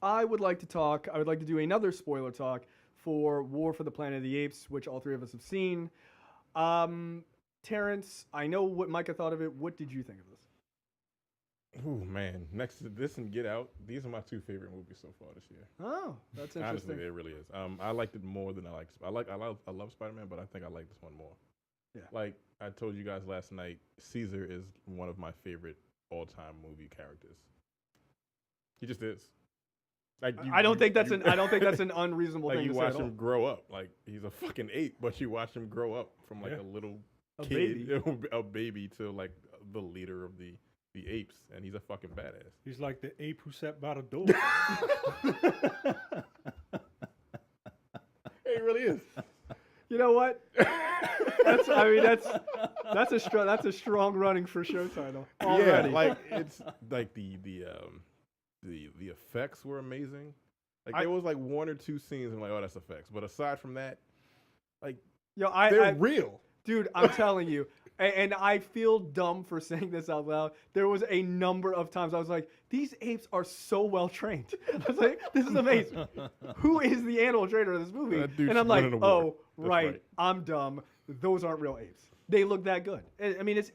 I would like to do another spoiler talk for War for the Planet of the Apes, which all three of us have seen. Terrence, I know what Micah thought of it. What did you think of this? Oh man, next to this and Get Out, these are my two favorite movies so far this year. Oh, that's interesting. Honestly, it really is. I liked it more than I love Spider-Man, but I think I like this one more. Yeah. Like I told you guys last night, Caesar is one of my favorite all-time movie characters. He just is. Like I don't think that's an unreasonable like thing you to say watch at all. him grow up. Like he's a fucking ape, but you watch him grow up from like a little kid, a baby to like the leader of the apes, and he's a fucking badass. He's like the ape who sat by the door. He really is. You know what? That's a strong running for show title already. Yeah, like it's like the effects were amazing. Like there was like one or two scenes I'm like, oh, that's effects. But aside from that, like they're real. Dude, I'm telling you, and I feel dumb for saying this out loud. There was a number of times I was like, these apes are so well trained. I was like, this is amazing. Who is the animal trainer of this movie? And I'm like, oh, right, I'm dumb. Those aren't real apes. They look that good. I mean, it's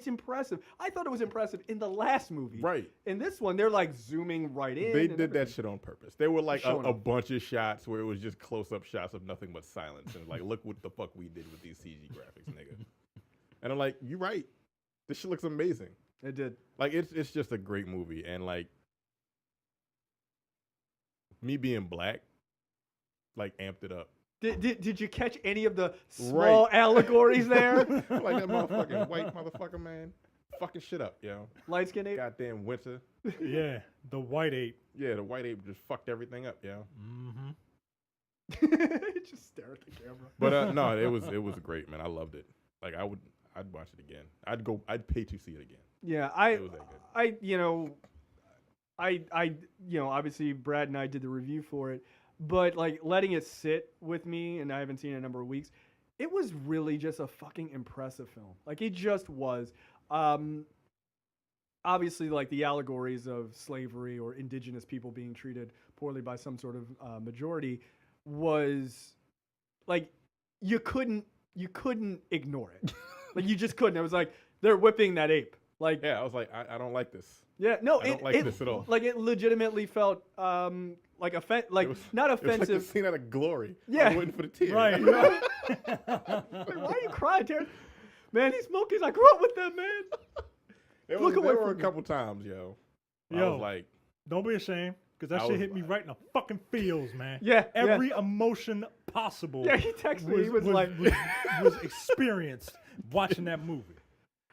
impressive. I thought it was impressive in the last movie. Right. In this one, they're like zooming right in. They did that shit on purpose. There were like a bunch of shots where it was just close-up shots of nothing but silence. And like, look what the fuck we did with these CG graphics, nigga. And I'm like, you're right. This shit looks amazing. It did. Like, it's just a great movie. And like, me being black, like, amped it up. Did you catch any of the small allegories there? Like that motherfucking white motherfucker, man. Fucking shit up, yo. Light skin ape? Goddamn winter. Yeah, the white ape. Yeah, the white ape just fucked everything up, yo. Just stare at the camera. But no, it was great, man. I loved it. Like I'd watch it again. I'd pay to see it again. Yeah, it was that good. Obviously Brad and I did the review for it. But, like, letting it sit with me, and I haven't seen it in a number of weeks, it was really just a fucking impressive film. Like, it just was. Obviously, like, the allegories of slavery or indigenous people being treated poorly by some sort of majority was, like, you couldn't ignore it. Like, you just couldn't. It was like, they're whipping that ape. Like, yeah, I was like, I don't like this. Yeah, no, I don't like this at all. Like, it legitimately felt not offensive. It was like the scene out of Glory. Yeah, I was waiting for the tears. Right. Why are you crying, Terrence? Man, these monkeys, I grew up with them, man. There were a couple times, yo. I was like, don't be ashamed, because that shit hit me right in the fucking feels, man. Yeah, every emotion possible. Yeah, he texted me. He was like, was experienced watching that movie.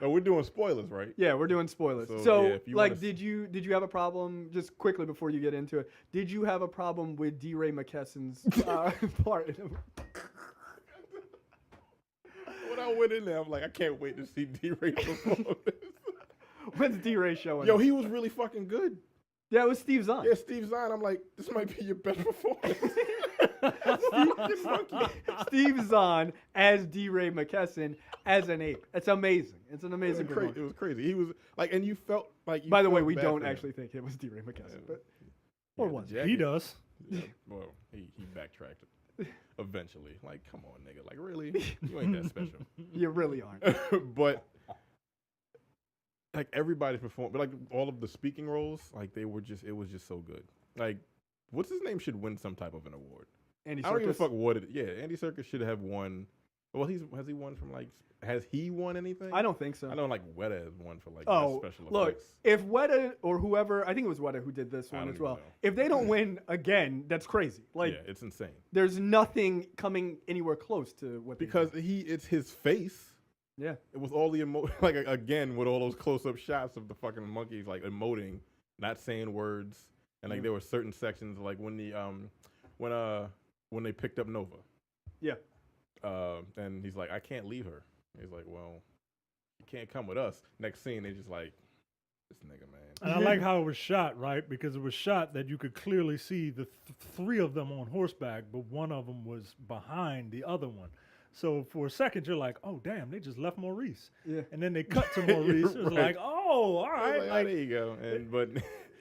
Oh, we're doing spoilers, right? Yeah, we're doing spoilers. So like, did you have a problem, just quickly before you get into it, did you have a problem with D. Ray McKesson's part? When I went in there, I'm like, I can't wait to see D. Ray perform this. When's D. Ray showing Yo, up? he was really fucking good. Yeah, it was Steve Zahn. Yeah, Steve Zahn. I'm like, this might be your best performance. Steve Zahn as D. Ray McKesson as an ape. It's amazing. It's an amazing performance. It was crazy. He was like, and you felt like. By the way, we don't actually think it was D. Ray McKesson, but or was it? He does. Yeah, well, he backtracked eventually. Like, come on, nigga. Like, really? You ain't that special. You really aren't. But like everybody performed, but like all of the speaking roles, like it was just so good. Like, what's his name should win some type of an award. Andy Serkis. I don't give a fuck what it. Yeah, Andy Serkis should have won. Well, has he won from like? Has he won anything? I don't think so. I know like Weta has won for like special look, effects. if Weta or whoever, I think it was Weta who did this one as well. If they don't win again, that's crazy. Like, yeah, it's insane. There's nothing coming anywhere close to what because it's his face. Yeah, it was all the like again with all those close-up shots of the fucking monkeys like emoting, not saying words, and like there were certain sections like when they picked up Nova. Yeah. And he's like, I can't leave her. He's like, well, you can't come with us. Next scene, they just like, this nigga, man. And I like how it was shot, right? Because it was shot that you could clearly see the three of them on horseback, but one of them was behind the other one. So for a second, you're like, oh, damn, they just left Maurice. Yeah. And then they cut to Maurice. It was like, oh, all right. Like, oh, there you go. And but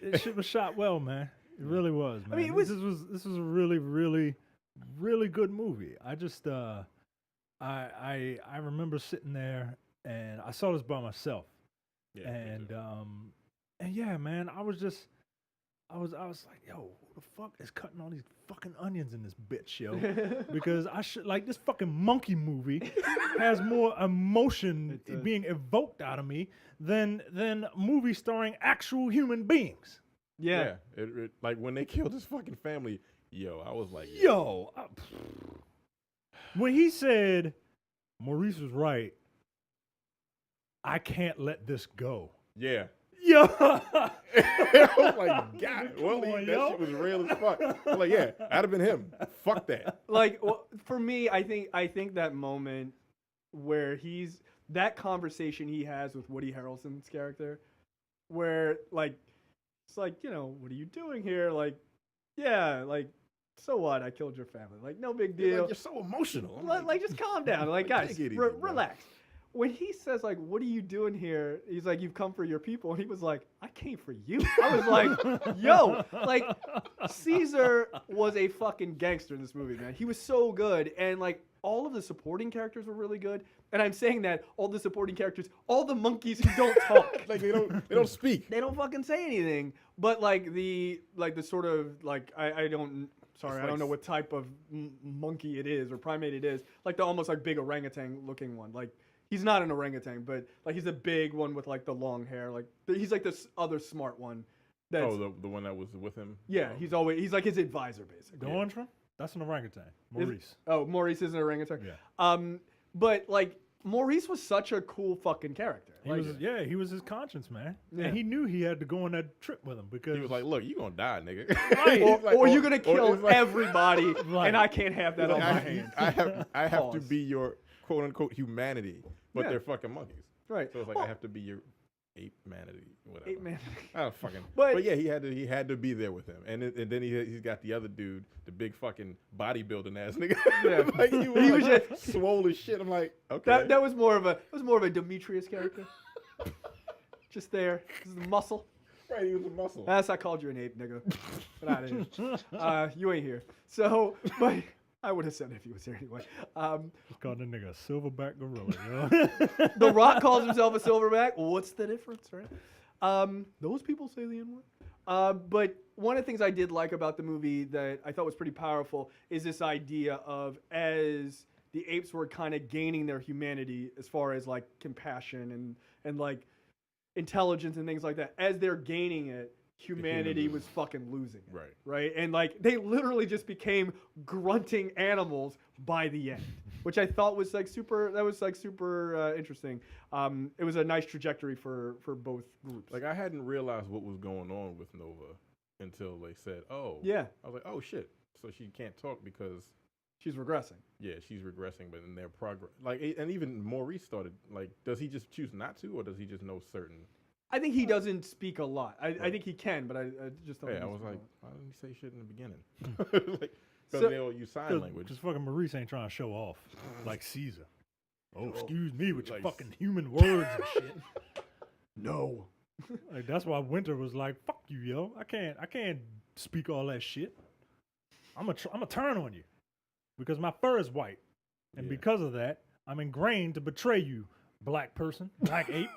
it shit was shot well, man. It really was, man. I mean, this was a really, really, really good movie. I just I remember sitting there and I saw this by myself. Yeah, And yeah, man, I was like, yo, who the fuck is cutting all these fucking onions in this bitch, yo? Because this fucking monkey movie has more emotion being evoked out of me than movies starring actual human beings. Yeah. It, like when they killed his fucking family, I was like, when he said Maurice was right, I can't let this go. yeah. Yo, I was like, God, well, that shit was real as fuck. I'm like, yeah, that'd have been him. Fuck that. Like, for me, I think that moment where that conversation he has with Woody Harrelson's character, where like it's like, what are you doing here? Like, yeah, like, so what? I killed your family. Like, no big deal. Like, you're so emotional. Like, just calm down. Like, guys, take it easy, relax. When he says, like, what are you doing here? He's like, you've come for your people. And he was like, I came for you. I was like, yo, like, Caesar was a fucking gangster in this movie, man. He was so good. And, like, all of the supporting characters were really good. And I'm saying that all the supporting characters, all the monkeys who don't talk. Like, they don't speak. They don't fucking say anything. But, like, the sort of, like, I don't know what type of monkey it is or primate it is. Like, the almost, like, big orangutan looking one. Like, he's not an orangutan, but like he's a big one with like the long hair. Like he's like this other smart one. That's, the one that was with him. Yeah, he's like his advisor basically. The orange one? That's an orangutan. Maurice. Maurice is an orangutan. Yeah. But like Maurice was such a cool fucking character. He was his conscience, man. Yeah. And he knew he had to go on that trip with him because he was like, "Look, you gonna die, nigga. Right. or you're gonna kill everybody, right. And I can't have that on my hands. I have to be your quote unquote humanity." But they're fucking monkeys. Right. So it's like I have to be your ape-manity, whatever. Ape-manity. I don't fucking. But yeah, he had to be there with him, and then he's got the other dude, the big fucking bodybuilding ass nigga. Yeah. Like he was just swole as shit. I'm like, okay. That was more of a Demetrius character. Just there, just the muscle. Right, he was a muscle. I called you an ape, nigga. Get out of here. You ain't here. So, but. I would have said it if he was here anyway. He's called the nigga a silverback gorilla, The Rock calls himself a silverback. What's the difference, right? Those people say the N-word. But one of the things I did like about the movie that I thought was pretty powerful is this idea of as the apes were kind of gaining their humanity as far as like compassion and like intelligence and things like that, as they're gaining it, humanity was fucking losing it, right? And like they literally just became grunting animals by the end, which I thought was like super interesting. It was a nice trajectory for both groups. Like I hadn't realized what was going on with Nova until they said, "Oh, yeah." I was like, "Oh shit!" So she can't talk because she's regressing. Yeah, she's regressing, but in their progress, like, and even Maurice started like, does he just choose not to, or does he just know certain? I think he doesn't speak a lot. I think he can, but I just don't. Yeah, I was like, why didn't he say shit in the beginning? Like, because they all use sign language. Just fucking Maurice ain't trying to show off like Caesar. Oh, excuse me with your fucking human words and shit. No. Like that's why Winter was like, "Fuck you, yo. I can't speak all that shit. I'm a turn on you because my fur is white, and because of that, I'm ingrained to betray you, black person, black ape."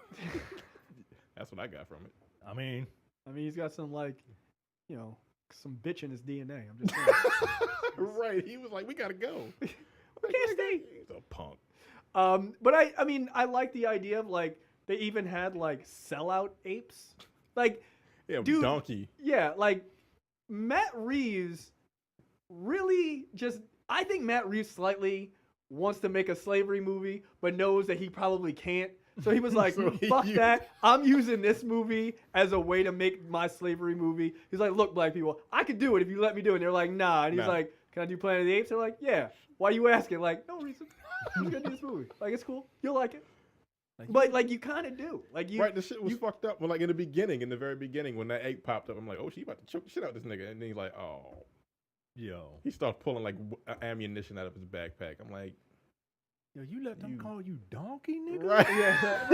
That's what I got from it. I mean, he's got some some bitch in his DNA. I'm just saying. Right. He was like, we gotta go. We can't stay. He's a punk. But I like the idea of like they even had like sellout apes. Like dude, donkey. Yeah, like Matt Reeves really I think Matt Reeves slightly wants to make a slavery movie, but knows that he probably can't. So he was like, fuck that. I'm using this movie as a way to make my slavery movie. He's like, look, black people, I could do it if you let me do it. And they're like, nah. And he's like, can I do Planet of the Apes? They're like, yeah. Why are you asking? Like, no reason. I'm just going to do this movie. Like, it's cool. You'll like it. But, like, you kind of do. Like, you. Right, the shit was fucked up. Well, like, in the very beginning, when that ape popped up, I'm like, oh, she about to choke the shit out of this nigga. And then he's like, oh. Yo. He starts pulling, like, ammunition out of his backpack. I'm like, yo, you let them call you donkey, nigga? Right, yeah,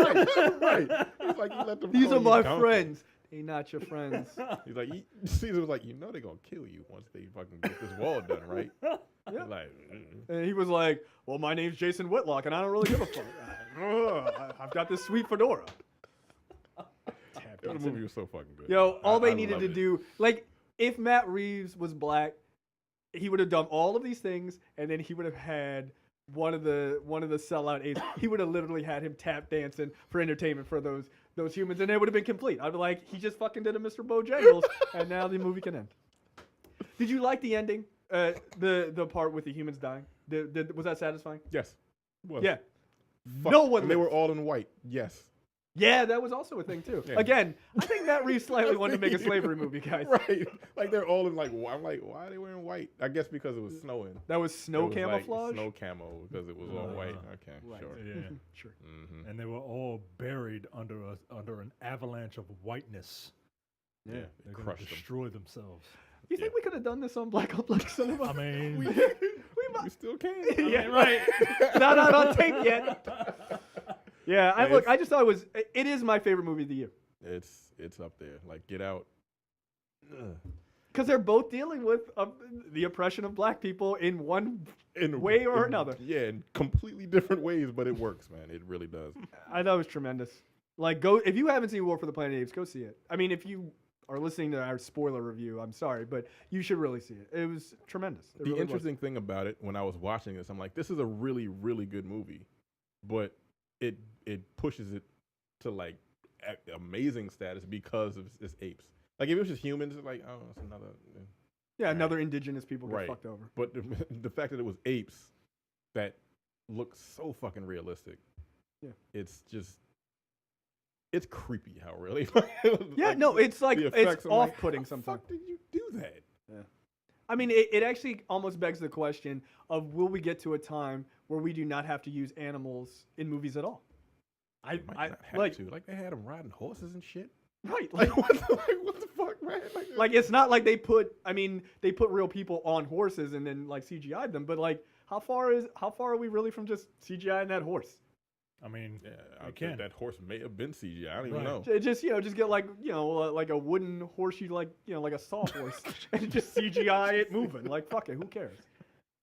right. He's like, you let them These are my friends. They not your friends. He's like, Caesar was like, they're gonna kill you once they fucking get this wall done, right? Yeah. Like, And he was like, well, my name's Jason Whitlock, and I don't really give a fuck. I've got this sweet fedora. the movie was so fucking good. Yo, all they I needed loved to it. do, like, if Matt Reeves was black, he would have done all of these things, and then he would have had one of the sellout apes. He would have literally had him tap dancing for entertainment for those humans, and it would have been complete. I'd be like, he just fucking did a Mr. Bojangles, and now the movie can end. Did you like the ending? The part with the humans dying? Was that satisfying? Yes. Was. Yeah. Fuck. No one And they were lived. all in white. Yes. Yeah, that was also a thing too. Yeah. Again, I think Matt Reeves slightly wanted to make a slavery movie, guys. Right. Like they're all in like. I'm like, why are they wearing white? I guess because it was snowing. That was snow It was, like, camouflage. snow camo because it was all white. Okay. Right. Sure. Yeah. Sure. Mm-hmm. And they were all buried under an avalanche of whiteness. Yeah. They're They gonna crushed them. destroy themselves. You think we could have done this on Black on Black Cinema? I mean, We still can. Yeah, right. Not out on tape yet. Yeah, I just thought it is my favorite movie of the year. It's up there. Like Get Out. Ugh. Because they're both dealing with the oppression of black people in one way or another. Yeah, in completely different ways, but it works, man. It really does. I thought it was tremendous. Like, go if you haven't seen War for the Planet of the Apes, go see it. I mean, if you are listening to our spoiler review, I'm sorry, but you should really see it. It was tremendous. It The really interesting thing about it, when I was watching this, I'm like, this is a really, really good movie, but it pushes it to like amazing status because of its apes. Like if it was just humans, it's like, oh, it's another. Yeah, another indigenous people get Right. fucked over. But the fact that it was apes that look so fucking realistic. Yeah. It's just. It's creepy how really. Yeah, like, no, it's like the it's effects, I'm like, off-putting how the sometimes. fuck did you do that? I mean, it actually almost begs the question of will we get to a time where we do not have to use animals in movies at all? I might not have like to. Like they had them riding horses and shit. right, Like what the fuck, man? like it's not like they put real people on horses and then like CGI'd them, but like how far are we really from just CGI and that horse? I mean, Yeah, you I can. think that horse may have been CGI. I don't even Right. know. Just get like like a wooden horsey like like a sawhorse and just CGI it moving. Like fuck it, who cares?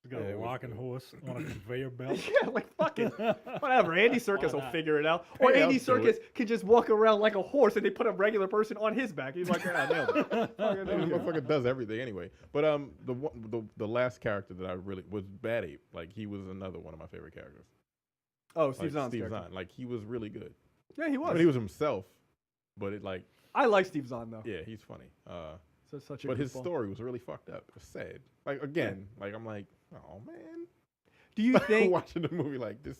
you got Yeah, a it was rocking horse on a conveyor belt. Yeah, like fuck it, whatever. Andy Serkis will figure it out, or Hey, I'll Andy do Serkis it. can just walk around like a horse and they put a regular person on his back. He's like, I nailed it. Fucking That nailed it. motherfucker does everything anyway. But the last character that I really was Bad Ape. Like he was another one of my favorite characters. Oh, Steve Like, Zahn's Steve character. Zahn. Like he was really good. Yeah, he I was. mean, he was himself, but it like I like Steve Zahn though. yeah, he's funny. So such a But his goofball. story was really fucked up. It was sad. Like again, like I'm like, oh man. Do you think? Watching the movie like this?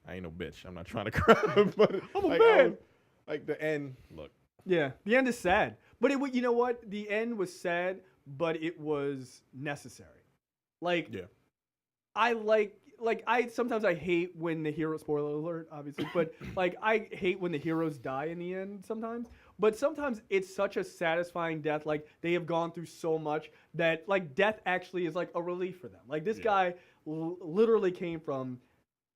I ain't no bitch. I'm not trying to cry, but I'm a like, man. Like the end. Look, Yeah, the end is sad, but you know what? The end was sad, but it was necessary. Like, yeah. I sometimes I hate when the hero, spoiler alert, obviously, but like I hate when the heroes die in the end sometimes. But sometimes it's such a satisfying death. Like they have gone through so much that like death actually is like a relief for them. Like this guy literally came from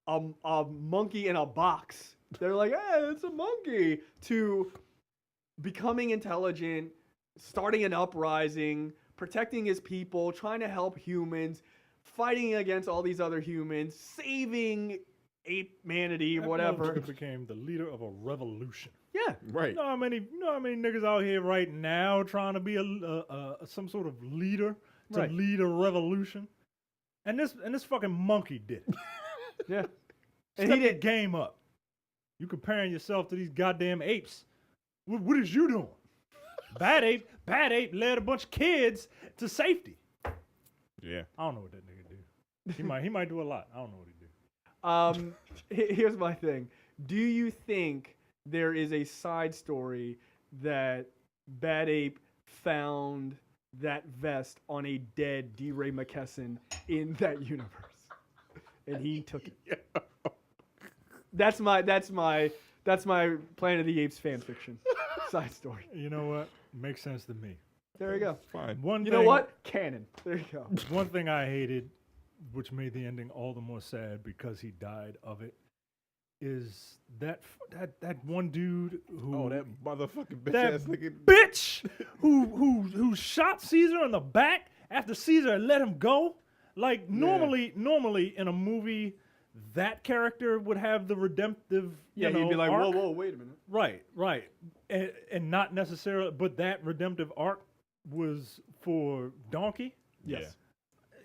a monkey in a box. They're like, hey, it's a monkey, to becoming intelligent, starting an uprising, protecting his people, trying to help humans, fighting against all these other humans, saving ape-manity, That whatever. motherfucker became the leader of a revolution. Yeah. Right. You know how many niggas out here right now trying to be some sort of leader to Right. lead a revolution, and this fucking monkey did it. Yeah. And he did game up. You comparing yourself to these goddamn apes? What is you doing? Bad Ape led a bunch of kids to safety. Yeah. I don't know what that nigga do. He might do a lot. I don't know what he do. Here's my thing. Do you think there is a side story that Bad Ape found that vest on a dead D. Ray McKesson in that universe, and he took it? That's my Planet of the Apes fan fiction side story. You know what? Makes sense to me. There you go. Fine. You know what? Canon. There you go. One thing I hated, which made the ending all the more sad because he died of it, is that one dude who Oh, that motherfucking bitch that ass nigga. bitch who shot Caesar in the back after Caesar had let him go. Like normally in a movie, that character would have the redemptive. Yeah, you know, he'd be like, arc. whoa, wait a minute. Right, and not necessarily, but that redemptive arc was for Donkey. Yes.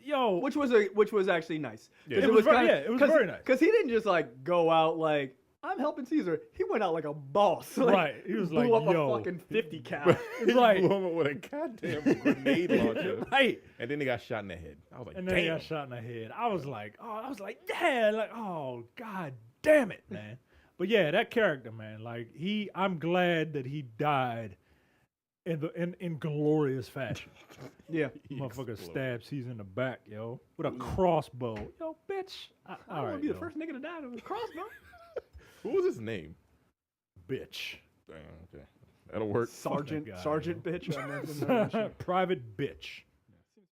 Yo, Which was actually nice. Yeah. 'Cause It was very nice. Because he didn't just like go out like, I'm helping Caesar. He went out like a boss. Like, Right. He was blew like, up yo. a fucking 50 cal. He Right. blew him up with a goddamn grenade launcher. Right. And then he got shot in the head. I was like, And then he damn. got shot in the head. I was like, yeah, like, oh, god damn it, man. But yeah, that character, man, like I'm glad that he died in glorious fashion. Yeah. He Motherfucker exploded. stabs Caesar in the back, yo, with a crossbow. Yo, bitch. I All don't want right, to be the yo. first nigga to die with a crossbow. What was his name? Bitch. Damn, okay. That'll work. Sergeant guy, bitch. I remember that shit. Private bitch.